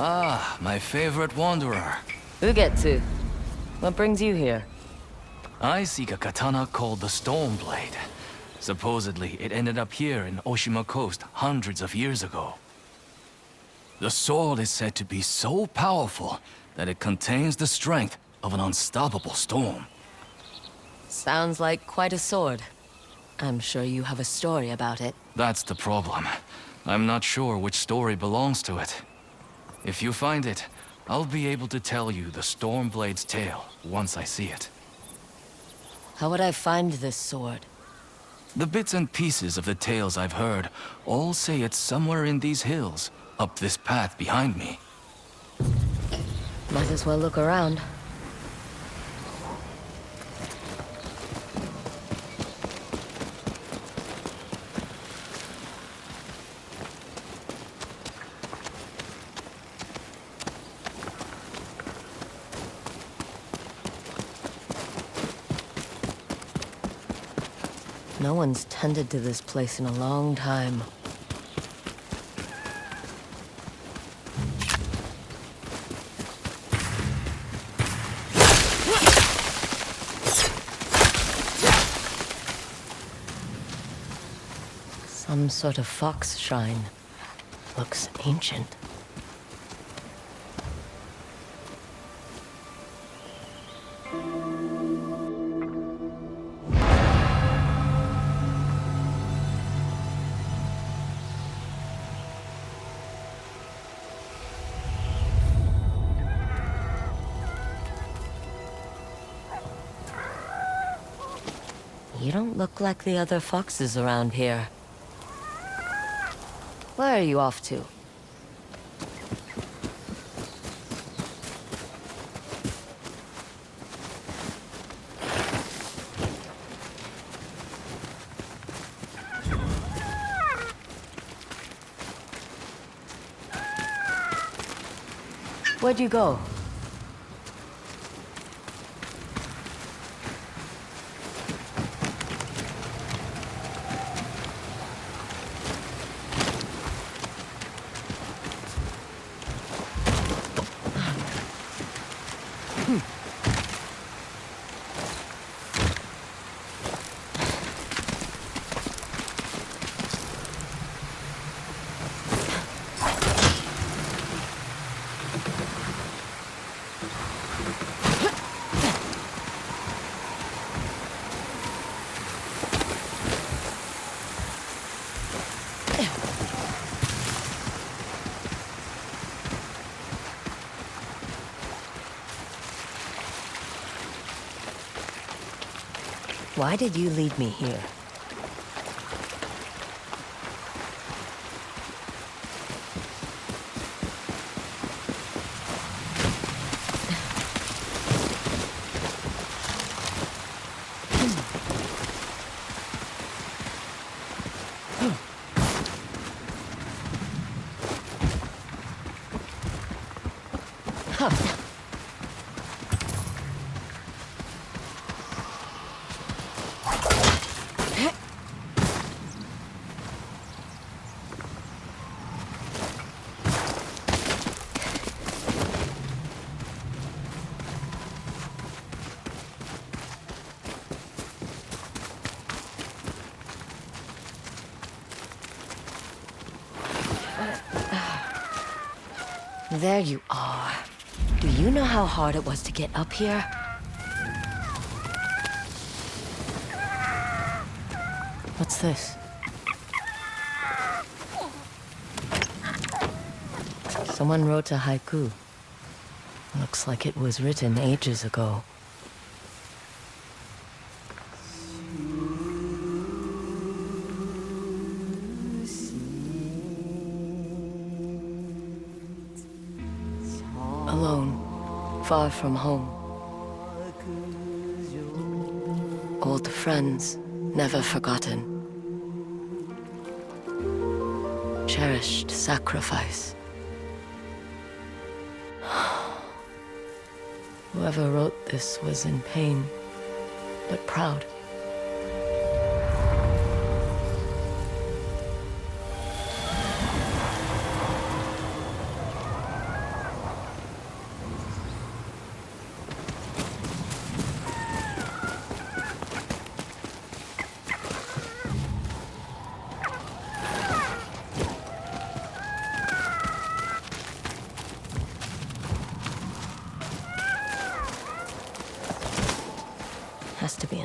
Ah, my favorite wanderer. Ugetsu, what brings you here? I seek a katana called the Stormblade. Supposedly, it ended up here in Oshima Coast hundreds of years ago. The sword is said to be so powerful that it contains the strength of an unstoppable storm. Sounds like quite a sword. I'm sure you have a story about it. That's the problem. I'm not sure which story belongs to it. If you find it, I'll be able to tell you the Stormblade's tale once I see it. How would I find this sword? The bits and pieces of the tales I've heard all say it's somewhere in these hills, up this path behind me. Might as well look around. No one's tended to this place in a long time. Some sort of fox shrine. Looks ancient. You don't look like the other foxes around here. Where are you off to? Where'd you go? Why did you lead me here? There you are. Do you know how hard it was to get up here? What's this? Someone wrote a haiku. Looks like it was written ages ago. Alone, far from home. Old friends, never forgotten. Cherished sacrifice. Whoever wrote this was in pain, but proud.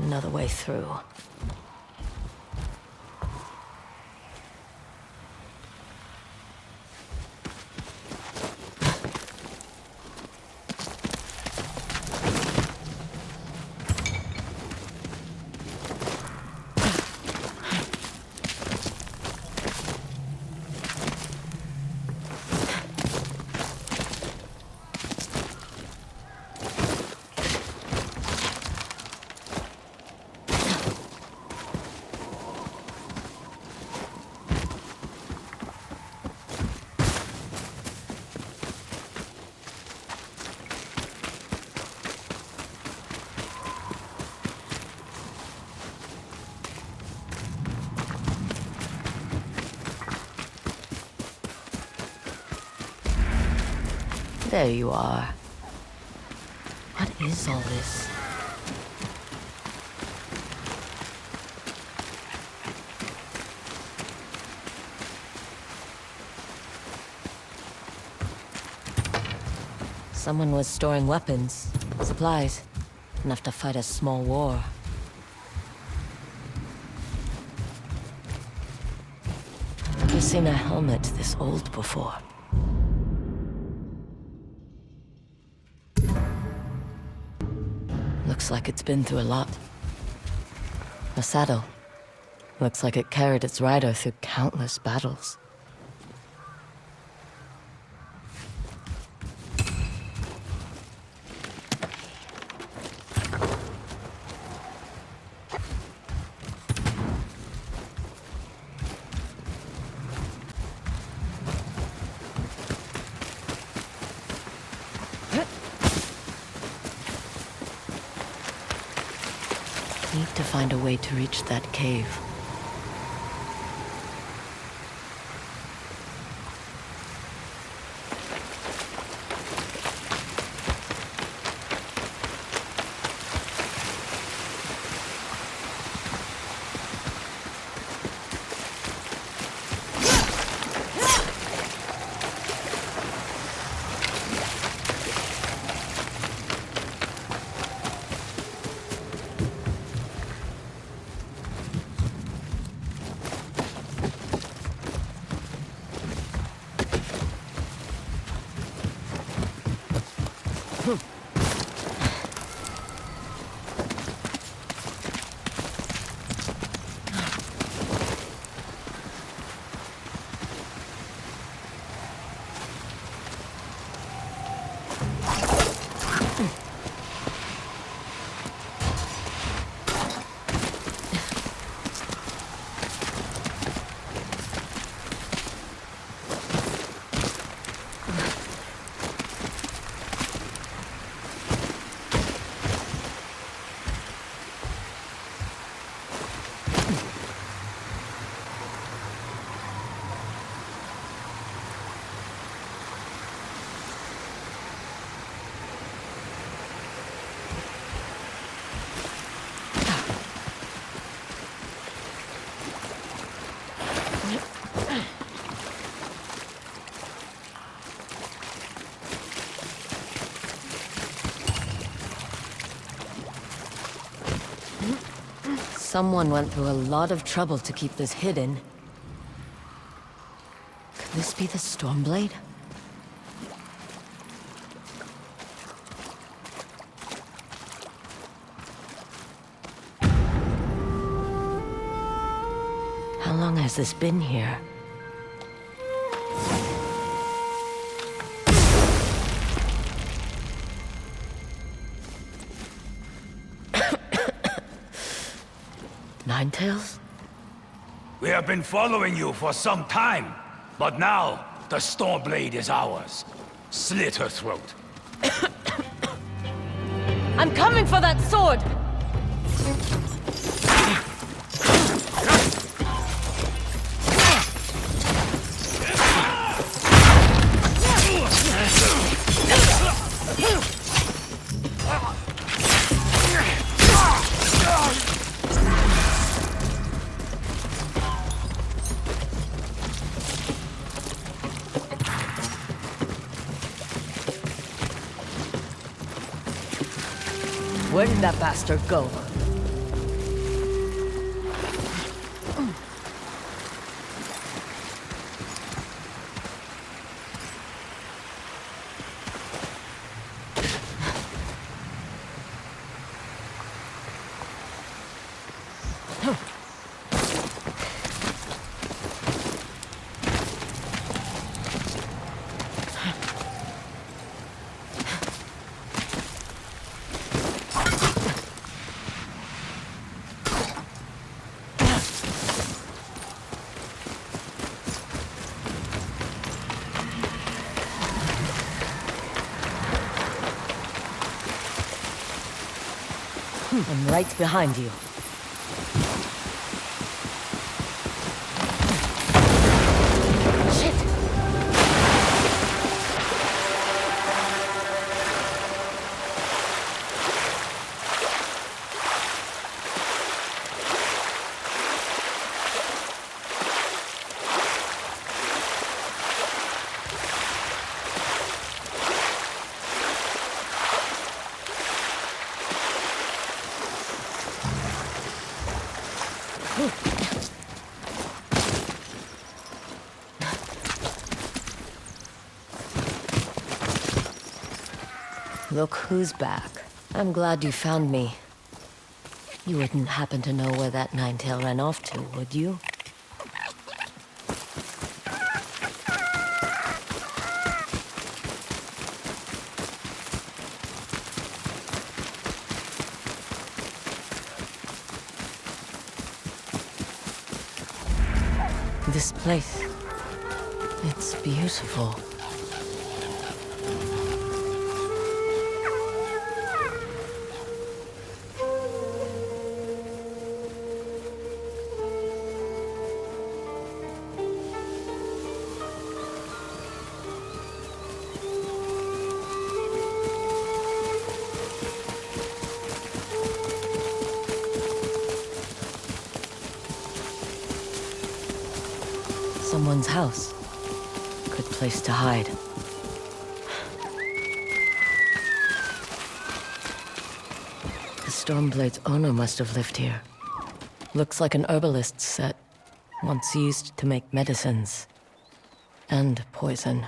another way through. There you are. What is all this? Someone was storing weapons, supplies, enough to fight a small war. I've seen a helmet this old before. Looks like it's been through a lot. A saddle. Looks like it carried its rider through countless battles. Need to find a way to reach that cave. Someone went through a lot of trouble to keep this hidden. Could this be the Stormblade? How long has this been here? Ninetales? We have been following you for some time, but now the Stormblade is ours. Slit her throat. I'm coming for that sword! Where did that bastard go? I'm right behind you. Shit! Look who's back. I'm glad you found me. You wouldn't happen to know where that nine-tail ran off to, would you? This place, it's beautiful. Someone's house. Good place to hide. The Stormblade's owner must have lived here. Looks like an herbalist's set, once used to make medicines. And poison.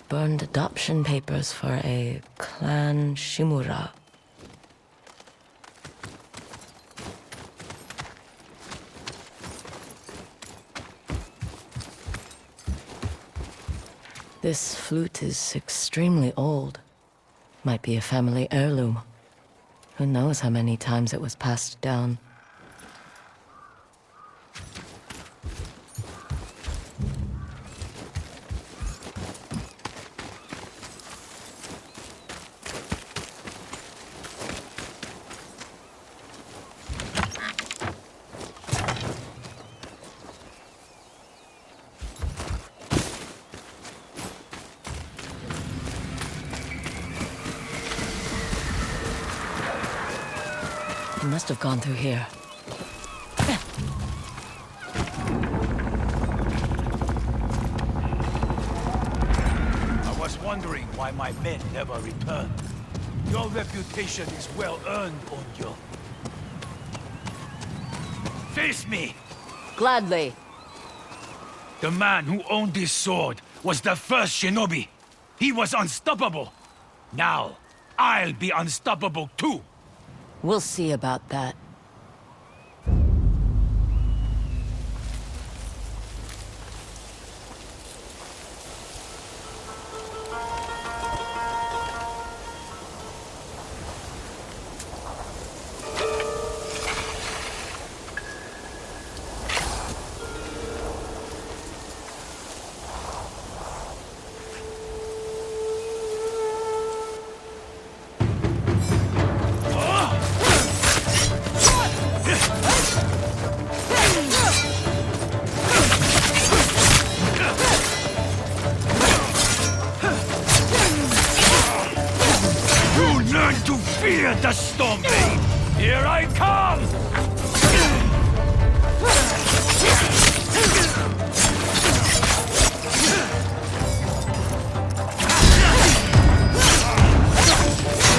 Burned adoption papers for a clan Shimura. This flute is extremely old. Might be a family heirloom. Who knows how many times it was passed down. He must have gone through here. I was wondering why my men never returned. Your reputation is well earned, Onyo. Face me! Gladly. The man who owned this sword was the first shinobi. He was unstoppable. Now, I'll be unstoppable too. We'll see about that. Fear the Stormblade! Here I come!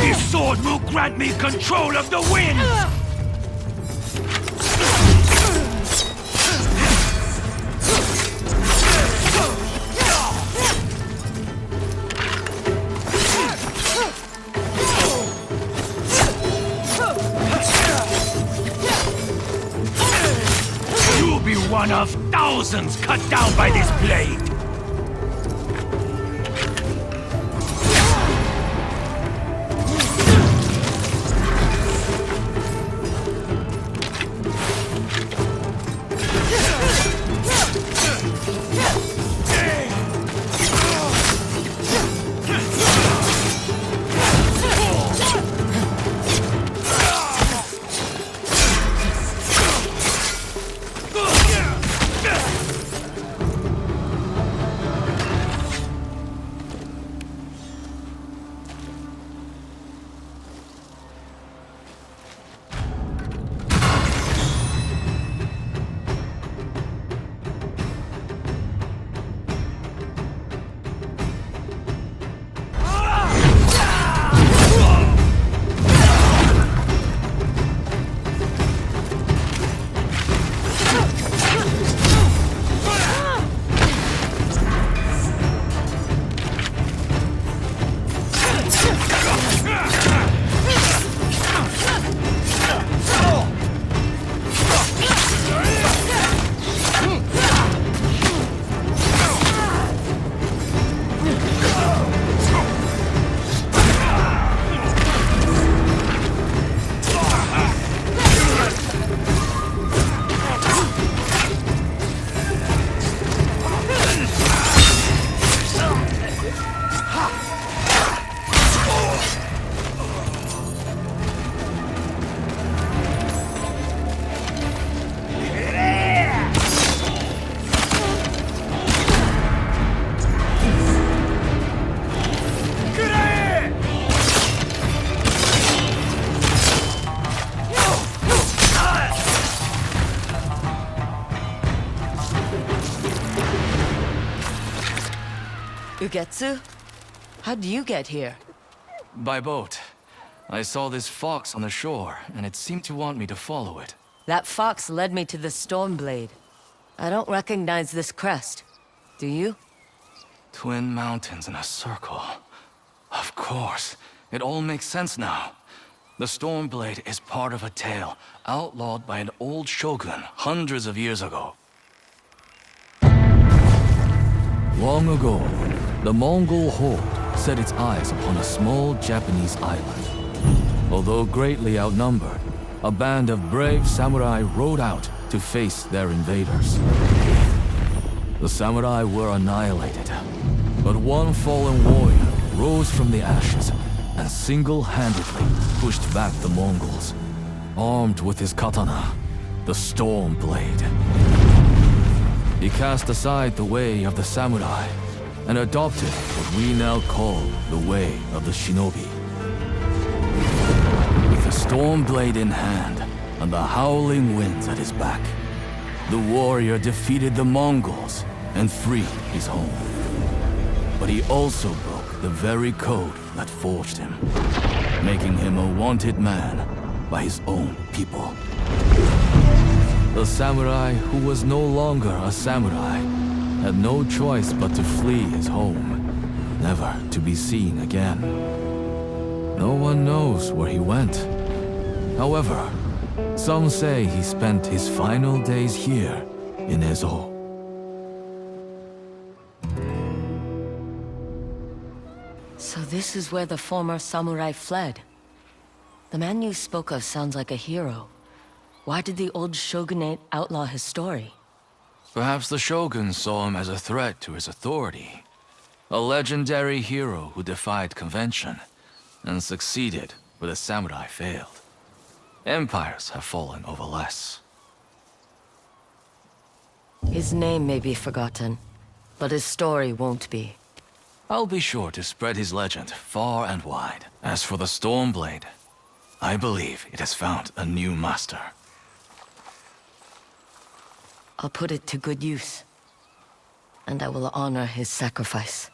This sword will grant me control of the wind! One of thousands cut down by this blade! Ugetsu? How'd you get here? By boat. I saw this fox on the shore, and it seemed to want me to follow it. That fox led me to the Stormblade. I don't recognize this crest. Do you? Twin mountains in a circle. Of course. It all makes sense now. The Stormblade is part of a tale outlawed by an old shogun hundreds of years ago. Long ago, the Mongol horde set its eyes upon a small Japanese island. Although greatly outnumbered, a band of brave samurai rode out to face their invaders. The samurai were annihilated, but one fallen warrior rose from the ashes and single-handedly pushed back the Mongols, armed with his katana, the Stormblade. He cast aside the way of the samurai and adopted what we now call the way of the shinobi. With the Stormblade in hand and the howling winds at his back, the warrior defeated the Mongols and freed his home. But he also broke the very code that forged him, making him a wanted man by his own people. The samurai who was no longer a samurai had no choice but to flee his home, never to be seen again. No one knows where he went. However, some say he spent his final days here in Ezo. So this is where the former samurai fled. The man you spoke of sounds like a hero. Why did the old shogunate outlaw his story? Perhaps the shogun saw him as a threat to his authority. A legendary hero who defied convention and succeeded where the samurai failed. Empires have fallen over less. His name may be forgotten, but his story won't be. I'll be sure to spread his legend far and wide. As for the Stormblade, I believe it has found a new master. I'll put it to good use, and I will honor his sacrifice.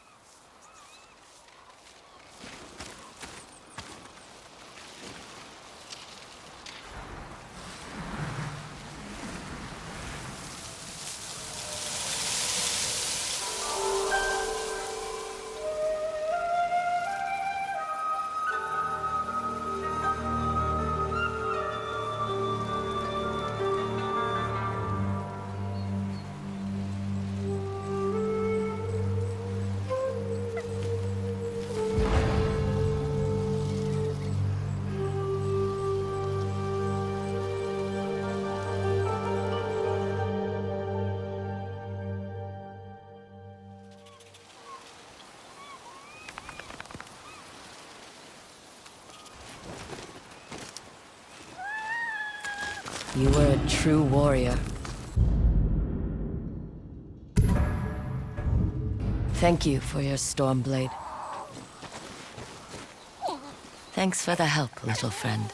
You were a true warrior. Thank you for your Stormblade. Thanks for the help, little friend.